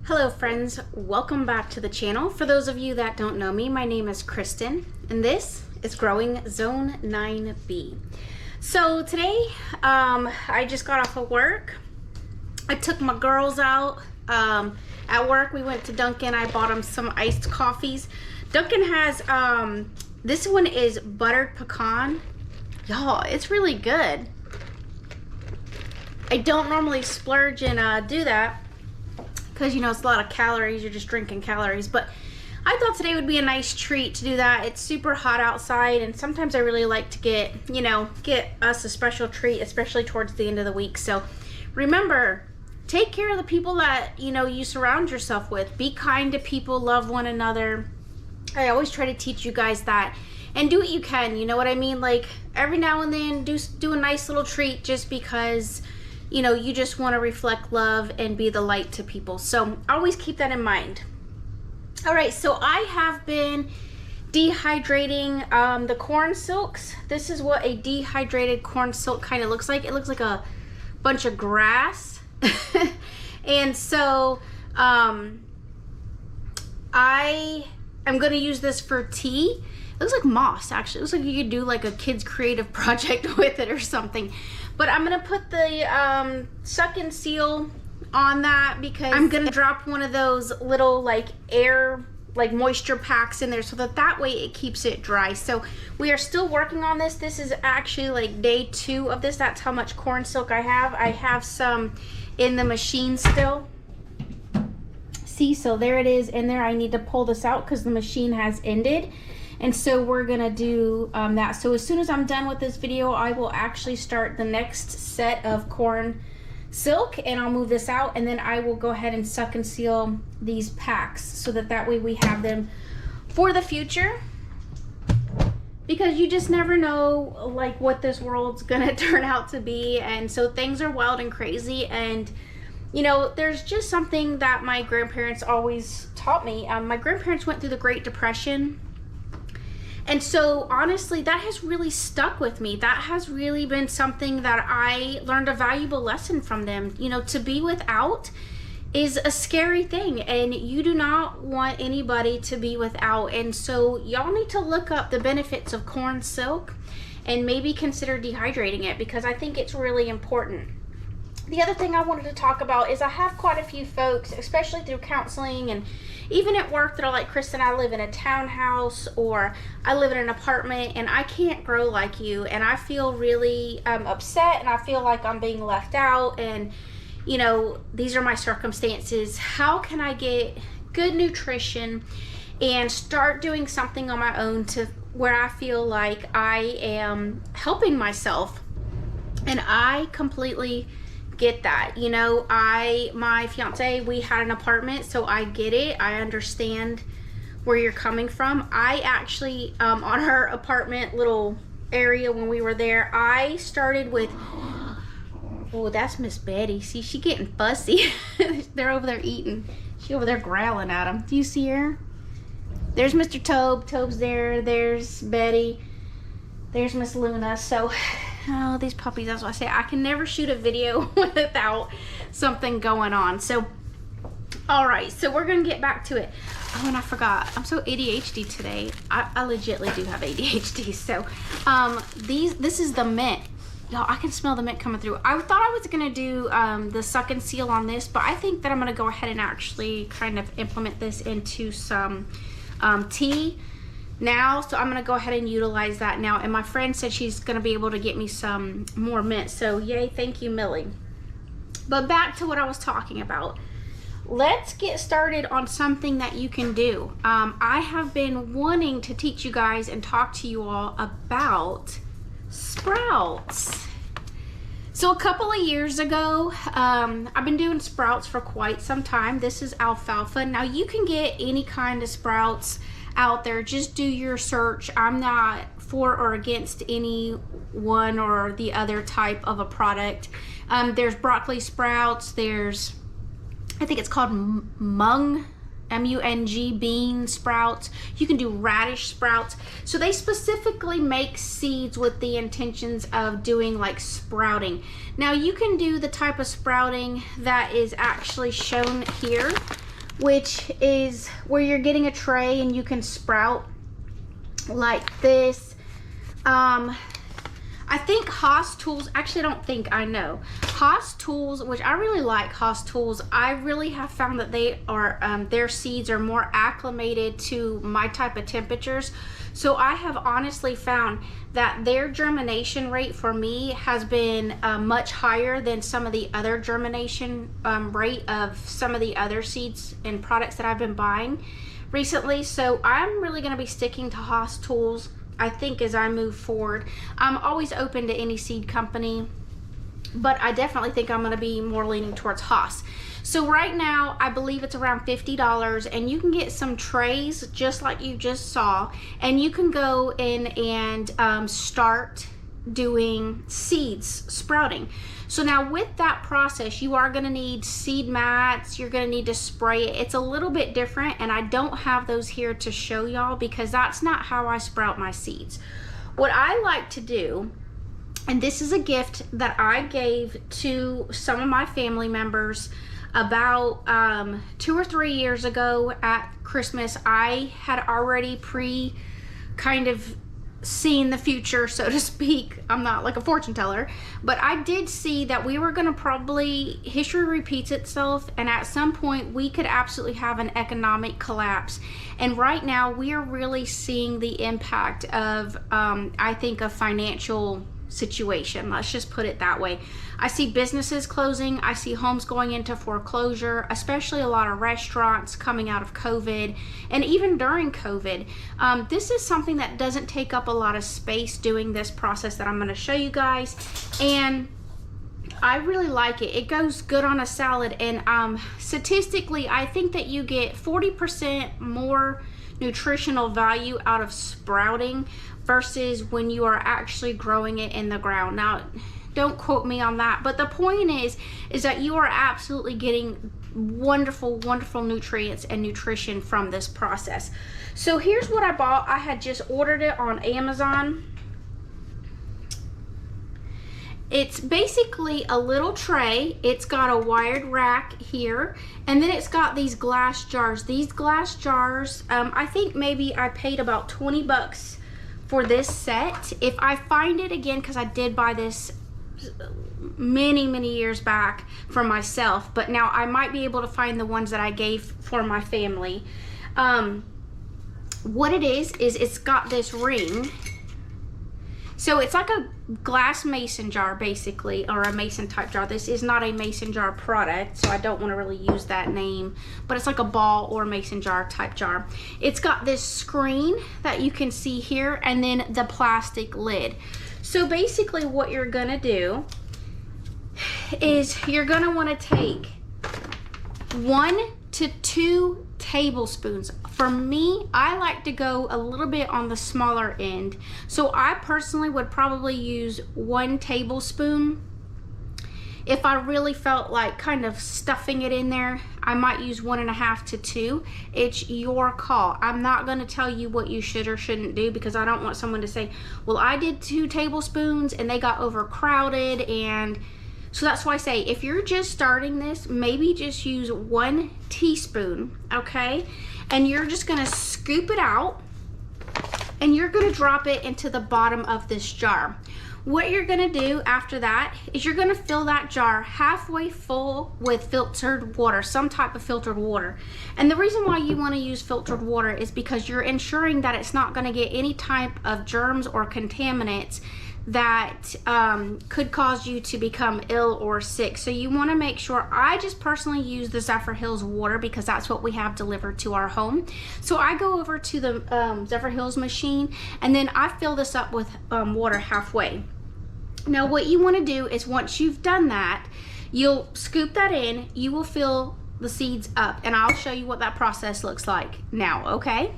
Hello friends, welcome back to the channel. For those of you that don't know me, my name is Kristen and this is Growing Zone 9B. So today I just got off of work. I took my girls out at work. We went to Dunkin'. I bought them some iced coffees. Dunkin' has this one is buttered pecan. Y'all, it's really good. I don't normally splurge and do that because, you know, it's a lot of calories. You're just drinking calories. But I thought today would be a nice treat to do that. It's super hot outside, and sometimes I really like to get us a special treat, especially towards the end of the week. So remember, take care of the people that, you surround yourself with. Be kind to people, love one another. I always try to teach you guys that. And do what you can, you know what I mean? Like, every now and then, do a nice little treat just because you just want to reflect love and be the light to people. So always keep that in mind. All right, so I have been dehydrating the corn silks. This is what a dehydrated corn silk kind of looks like. It looks like a bunch of grass. And so I am going to use this for tea. It looks like moss, actually. It looks like you could do like a kid's creative project with it or something. But I'm gonna put the suck and seal on that because I'm gonna drop one of those little like moisture packs in there so that way it keeps it dry. So we are still working on this. This is actually like day 2 of this. That's how much corn silk I have. I have some in the machine still. See, so there it is in there. I need to pull this out because the machine has ended. And so we're gonna do that. So as soon as I'm done with this video, I will actually start the next set of corn silk, and I'll move this out, and then I will go ahead and suck and seal these packs so that way we have them for the future, because you just never know like what this world's gonna turn out to be. And so things are wild and crazy, and there's just something that my grandparents always taught me. My grandparents went through the Great Depression. And so honestly, that has really stuck with me. That has really been something that I learned a valuable lesson from them. To be without is a scary thing, and you do not want anybody to be without. And so y'all need to look up the benefits of corn silk and maybe consider dehydrating it, because I think it's really important. The other thing I wanted to talk about is I have quite a few folks, especially through counseling and even at work, that are like, Kristen, I live in a townhouse or I live in an apartment and I can't grow like you, and I feel really upset and I feel like I'm being left out, and these are my circumstances. How can I get good nutrition and start doing something on my own to where I feel like I am helping myself? And I completely get that. My fiance, we had an apartment, so I get it. I understand where you're coming from. I actually on her apartment little area when we were there, I started with, oh, that's Miss Betty. See, she getting fussy. They're over there eating. She over there growling at them. Do you see her? There's Mr. Tobe. Tobe's there. There's Betty. There's Miss Luna. So oh, these puppies, that's what I say. I can never shoot a video without something going on. So, all right, so we're gonna get back to it. Oh, and I forgot, I'm so ADHD today. I legitly do have ADHD. So, this is the mint. Y'all, I can smell the mint coming through. I thought I was gonna do the suck and seal on this, but I think that I'm gonna go ahead and actually kind of implement this into some tea now. So I'm gonna go ahead and utilize that now, and my friend said she's gonna be able to get me some more mint, so yay, thank you, Millie. But back to what I was talking about. Let's get started on something that you can do. I have been wanting to teach you guys and talk to you all about sprouts. So a couple of years ago, I've been doing sprouts for quite some time. This is alfalfa. Now you can get any kind of sprouts out there. Just do your search. I'm not for or against any one or the other type of a product. There's broccoli sprouts. There's, I think it's called mung, M-U-N-G, bean sprouts. You can do radish sprouts. So they specifically make seeds with the intentions of doing like sprouting. Now you can do the type of sprouting that is actually shown here. which is where you're getting a tray and you can sprout like this. I think Haas Tools, actually I don't think, I know. Haas Tools, which I really like Haas Tools, I really have found that they are, their seeds are more acclimated to my type of temperatures. So I have honestly found that their germination rate for me has been much higher than some of the other germination rate of some of the other seeds and products that I've been buying recently. So I'm really going to be sticking to Haas Tools, I think, as I move forward. I'm always open to any seed company, but I definitely think I'm going to be more leaning towards Haas. So right now, I believe it's around $50, and you can get some trays just like you just saw, and you can go in and start doing seeds sprouting. So now with that process, you are going to need seed mats, you're going to need to spray it. It's a little bit different, and I don't have those here to show y'all because that's not how I sprout my seeds. What I like to do, and this is a gift that I gave to some of my family members about 2 or 3 years ago at Christmas. I had already kind of seen the future, so to speak. I'm not like a fortune teller, but I did see that we were going to probably, history repeats itself, and at some point we could absolutely have an economic collapse. And right now we are really seeing the impact of I think a financial situation, let's just put it that way. I see businesses closing, I see homes going into foreclosure, especially a lot of restaurants coming out of COVID, and even during COVID. This is something that doesn't take up a lot of space doing this process that I'm going to show you guys, and I really like it. It goes good on a salad, and statistically I think that you get 40% more nutritional value out of sprouting versus when you are actually growing it in the ground. Now, don't quote me on that, but the point is that you are absolutely getting wonderful nutrients and nutrition from this process. So here's what I bought. I had just ordered it on Amazon. It's basically a little tray. It's got a wired rack here, and then it's got these glass jars. These glass jars, I think maybe I paid about 20 bucks for this set. If I find it again, because I did buy this many years back for myself, but now I might be able to find the ones that I gave for my family. What it is it's got this ring. So it's like a glass mason jar basically, or a mason type jar. This is not a mason jar product, so I don't want to really use that name, but it's like a ball or mason jar type jar. It's got this screen that you can see here, and then the plastic lid. So basically what you're gonna do is you're gonna want to take 1 to 2 tablespoons. For me, I like to go a little bit on the smaller end. So I personally would probably use 1 tablespoon. If I really felt like kind of stuffing it in there, I might use 1.5 to 2. It's your call. I'm not going to tell you what you should or shouldn't do, because I don't want someone to say, well, I did 2 tablespoons and they got overcrowded. And so that's why I say, if you're just starting this, maybe just use 1 teaspoon, okay? And you're just gonna scoop it out, and you're gonna drop it into the bottom of this jar. What you're gonna do after that is you're gonna fill that jar halfway full with filtered water, some type of filtered water. And the reason why you wanna use filtered water is because you're ensuring that it's not gonna get any type of germs or contaminants that could cause you to become ill or sick. So you want to make sure. I just personally use the Zephyr Hills water because that's what we have delivered to our home. So I go over to the Zephyr Hills machine, and then I fill this up with water halfway. Now what you want to do is, once you've done that, you'll scoop that in, you will fill the seeds up, and I'll show you what that process looks like now, okay?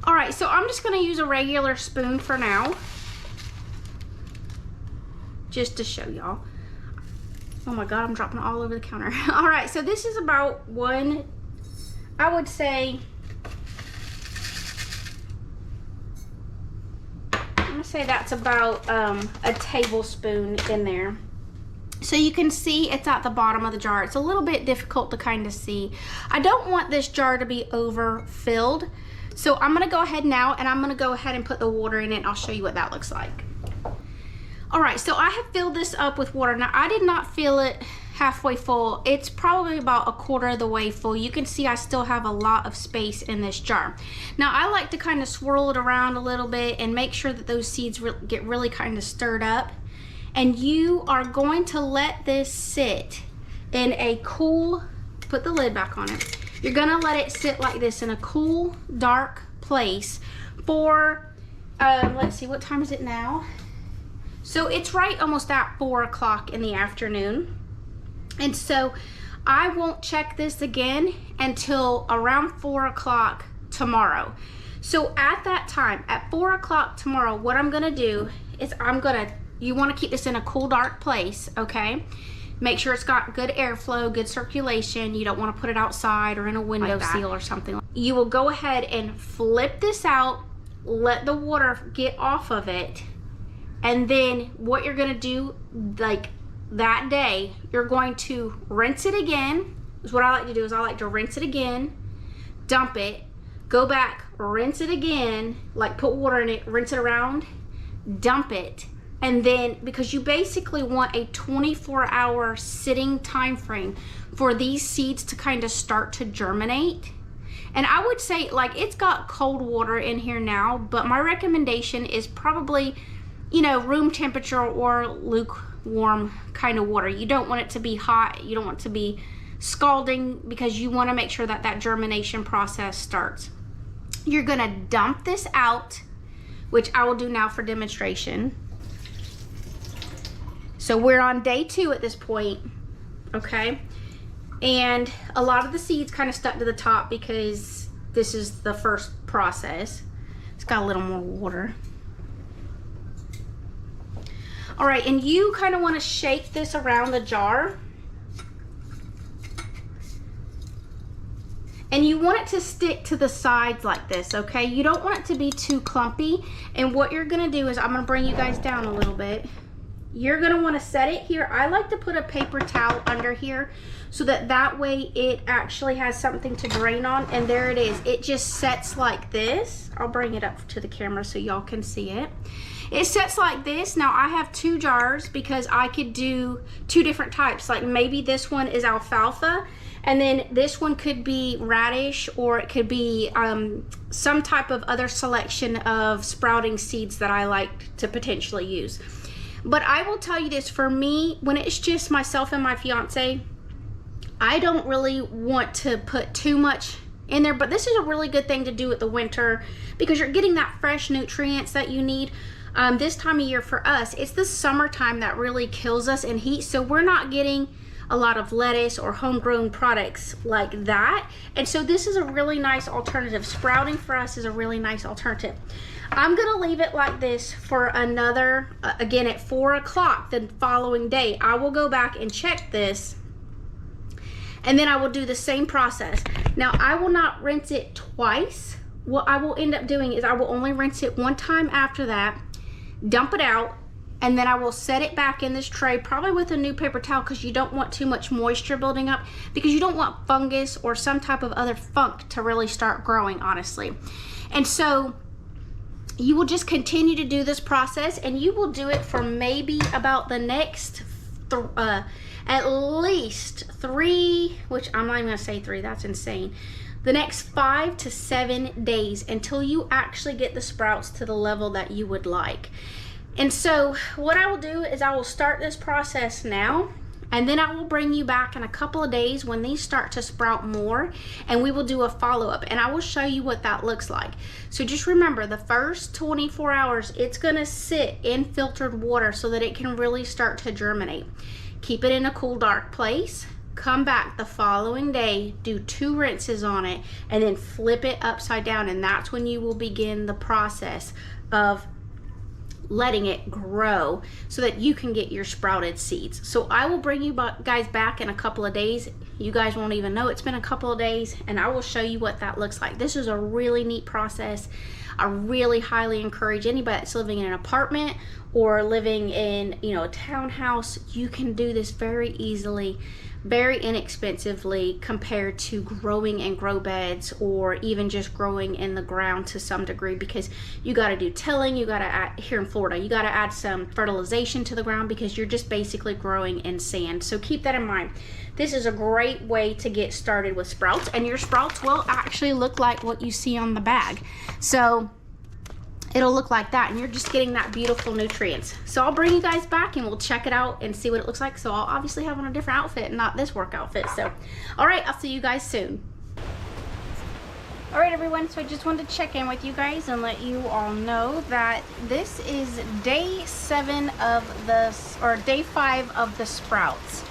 Alright, so I'm just going to use a regular spoon for now, just to show y'all. Oh my god, I'm dropping it all over the counter. Alright, so this is about 1 I would say, I'm gonna say that's about a tablespoon in there. So you can see it's at the bottom of the jar. It's a little bit difficult to kind of see. I don't want this jar to be overfilled. So I'm gonna go ahead now and I'm gonna go ahead and put the water in it and I'll show you what that looks like. All right, so I have filled this up with water. Now I did not fill it halfway full. It's probably about a quarter of the way full. You can see I still have a lot of space in this jar. Now I like to kind of swirl it around a little bit and make sure that those seeds get really kind of stirred up. And you are going to let this sit in a cool, put the lid back on it. You're gonna let it sit like this in a cool, dark place for, let's see, what time is it now? So it's right almost at 4 o'clock in the afternoon. And so I won't check this again until around 4 o'clock tomorrow. So at that time, at 4 o'clock tomorrow, what I'm gonna do is you wanna keep this in a cool, dark place, okay? Make sure it's got good airflow, good circulation. You don't want to put it outside or in a window seal or something. You will go ahead and flip this out, let the water get off of it, and then what you're going to do, like that day, you're going to rinse it again. Is what I like to do is I like to rinse it again, dump it, go back, rinse it again, like put water in it, rinse it around, dump it. And then, because you basically want a 24-hour sitting time frame for these seeds to kind of start to germinate. And I would say, like, it's got cold water in here now, but my recommendation is probably, you know, room temperature or lukewarm kind of water. You don't want it to be hot. You don't want it to be scalding, because you want to make sure that that germination process starts. You're going to dump this out, which I will do now for demonstration. So we're on day 2 at this point, okay? And a lot of the seeds kind of stuck to the top because this is the first process. It's got a little more water. All right, and you kind of want to shake this around the jar. And you want it to stick to the sides like this, okay? You don't want it to be too clumpy. And what you're gonna do is, I'm gonna bring you guys down a little bit. You're gonna wanna set it here. I like to put a paper towel under here so that way it actually has something to drain on, and there it is. It just sets like this. I'll bring it up to the camera so y'all can see it. It sets like this. Now I have 2 jars because I could do 2 different types. Like maybe this one is alfalfa, and then this one could be radish, or it could be some type of other selection of sprouting seeds that I like to potentially use. But I will tell you this, for me, when it's just myself and my fiance, I don't really want to put too much in there, but this is a really good thing to do with the winter because you're getting that fresh nutrients that you need. This time of year for us, it's the summertime that really kills us in heat, so we're not getting a lot of lettuce or homegrown products like that. And so this is a really nice alternative. Sprouting for us is a really nice alternative. I'm gonna leave it like this for another, again at 4 o'clock the following day. I will go back and check this, and then I will do the same process. Now I will not rinse it twice. What I will end up doing is I will only rinse it 1 time after that, dump it out, and then I will set it back in this tray, probably with a new paper towel, because you don't want too much moisture building up, because you don't want fungus or some type of other funk to really start growing, honestly. And so you will just continue to do this process, and you will do it for maybe about the next at least 3, which I'm not even gonna say 3, that's insane. The next 5 to 7 days until you actually get the sprouts to the level that you would like. And so what I will do is I will start this process now, and then I will bring you back in a couple of days when these start to sprout more, and we will do a follow-up, and I will show you what that looks like. So just remember, the first 24 hours, it's gonna sit in filtered water so that it can really start to germinate. Keep it in a cool, dark place. Come back the following day, do 2 rinses on it, and then flip it upside down, and that's when you will begin the process of letting it grow so that you can get your sprouted seeds. So I will bring you guys back in a couple of days You guys won't even know it's been a couple of days, and I will show you what that looks like. This is a really neat process. I really highly encourage anybody that's living in an apartment or living in, you know, a townhouse. You can do this very easily, very inexpensively compared to growing in grow beds or even just growing in the ground to some degree, because you got to do tilling, you got to add, here in Florida, you got to add some fertilization to the ground because you're just basically growing in sand. So keep that in mind. This is a great way to get started with sprouts, and your sprouts will actually look like what you see on the bag. So it'll look like that, and you're just getting that beautiful nutrients. So I'll bring you guys back and we'll check it out and see what it looks like. So I'll obviously have on a different outfit and not this work outfit. So, all right, I'll see you guys soon. All right, everyone, so I just wanted to check in with you guys and let you all know that this is day 7 of the, or day 5 of the sprouts.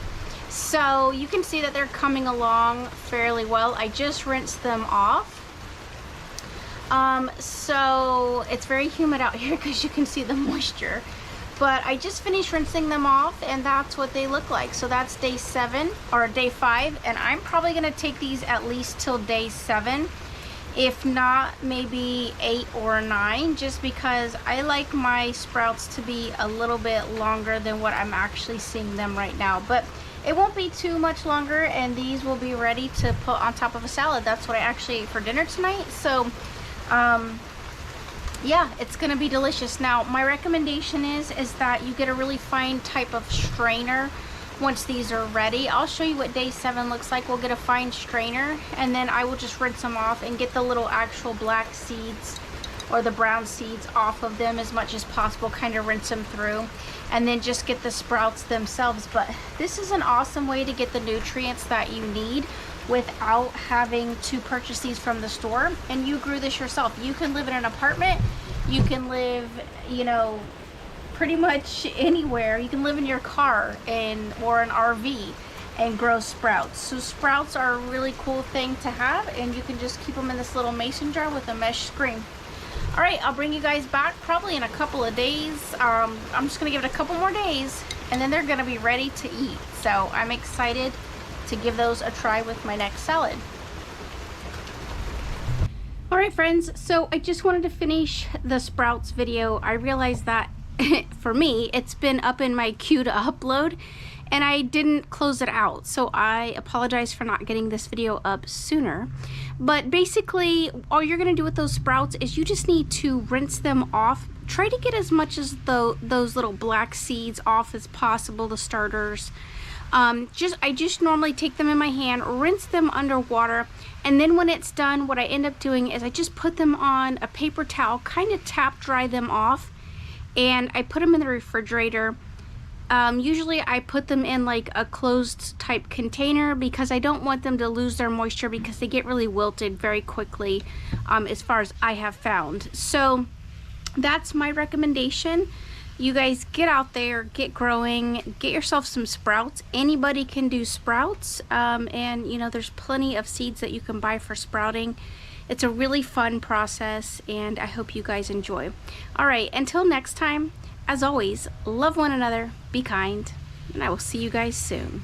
So you can see that they're coming along fairly well. I just rinsed them off. So it's very humid out here because you can see the moisture, but I just finished rinsing them off and that's what they look like. So that's day 7 or day 5, and I'm probably going to take these at least till day 7, if not maybe 8 or 9, just because I like my sprouts to be a little bit longer than what I'm actually seeing them right now. But it won't be too much longer, and these will be ready to put on top of a salad. That's what I actually ate for dinner tonight. So yeah, it's gonna be delicious. Now my recommendation is that you get a really fine type of strainer once these are ready. I'll show you what day 7 looks like. We'll get a fine strainer, and then I will just rinse them off and get the little actual black seeds or the brown seeds off of them as much as possible, kind of rinse them through, and then just get the sprouts themselves. But this is an awesome way to get the nutrients that you need without having to purchase these from the store, and you grew this yourself. You can live in an apartment, you can live, you know, pretty much anywhere. You can live in your car or an RV and grow sprouts. So sprouts are a really cool thing to have, and you can just keep them in this little mason jar with a mesh screen. All right, I'll bring you guys back probably in a couple of days. I'm just gonna give it a couple more days, and then they're gonna be ready to eat. So I'm excited to give those a try with my next salad. All right, friends, so I just wanted to finish the sprouts video. I realized that for me, it's been up in my queue to upload, and I didn't close it out. So I apologize for not getting this video up sooner. But basically, all you're gonna do with those sprouts is you just need to rinse them off. Try to get as much as those little black seeds off as possible, the starters. I just normally take them in my hand, rinse them underwater, and then when it's done, what I end up doing is I just put them on a paper towel, kind of tap dry them off, and I put them in the refrigerator. Usually I put them in like a closed type container because I don't want them to lose their moisture, because they get really wilted very quickly, as far as I have found. So that's my recommendation. You guys get out there, get growing, get yourself some sprouts. Anybody can do sprouts, and you know, there's plenty of seeds that you can buy for sprouting. It's a really fun process, and I hope you guys enjoy. All right, until next time, as always, love one another, be kind, and I will see you guys soon.